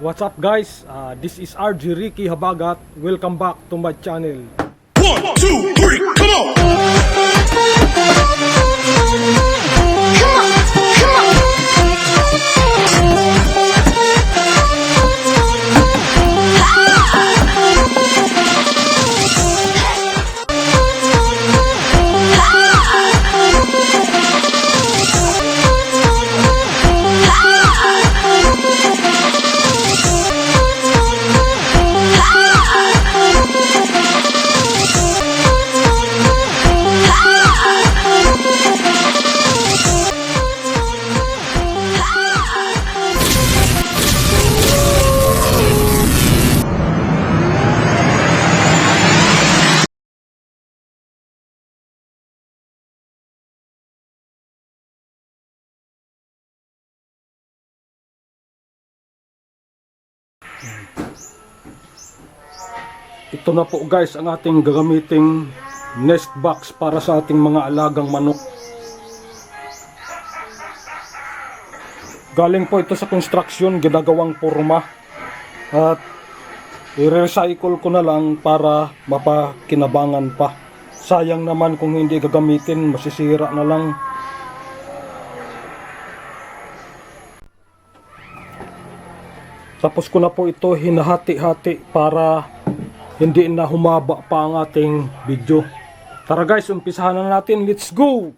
What's up guys? This is RG Ricky Habagat. Welcome back to my channel. 1, 2, 3, come on! Ito na po guys ang ating gagamiting nest box para sa ating mga alagang manok. Galing po ito sa construction, ginagawang porma. At i-recycle ko na lang para mapakinabangan pa. Sayang naman kung hindi gagamitin, masisira na lang. Tapos ko na po ito hinahati-hati para hindi na humaba pa ang ating video. Tara guys, umpisahan na natin. Let's go!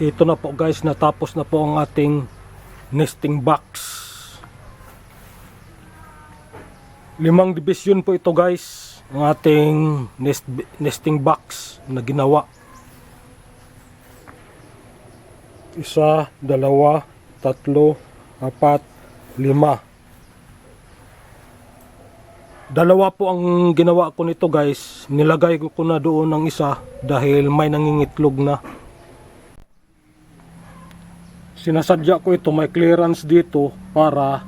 Ito na po guys, natapos na po ang ating nesting box. 5 division po ito guys, ang ating nesting box na ginawa. 1, 2, 3, 4, 5. 2 po ang ginawa ko nito guys. Nilagay ko na doon ng isa dahil may nangingitlog na. Sinasadya ko ito, may clearance dito para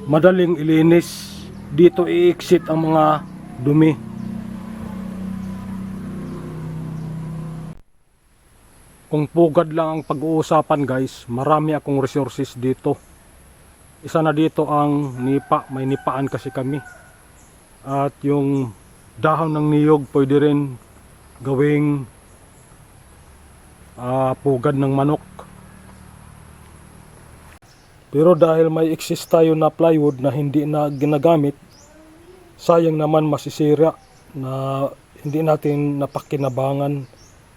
madaling ilinis. Dito i-exit ang mga dumi. Kung pugad lang ang pag-uusapan guys, marami akong resources dito. Isa na dito ang nipa, may nipaan kasi kami. At yung dahon ng niyog pwede rin gawing pugad ng manok. Pero dahil may excess tayo na plywood na hindi na ginagamit, sayang naman masisira na hindi natin napakinabangan.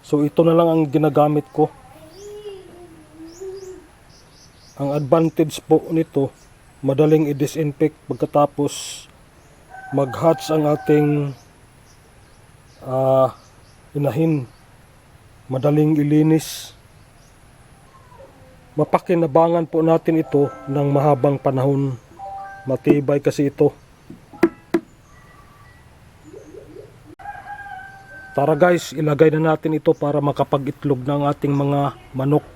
So ito na lang ang ginagamit ko. Ang advantage po nito, madaling i-disinfect pagkatapos mag-hatch ang ating inahin. Madaling ilinis. Mapakinabangan po natin ito ng mahabang panahon. Matibay kasi ito. Tara guys, ilagay na natin ito para makapag-itlog ng ating mga manok.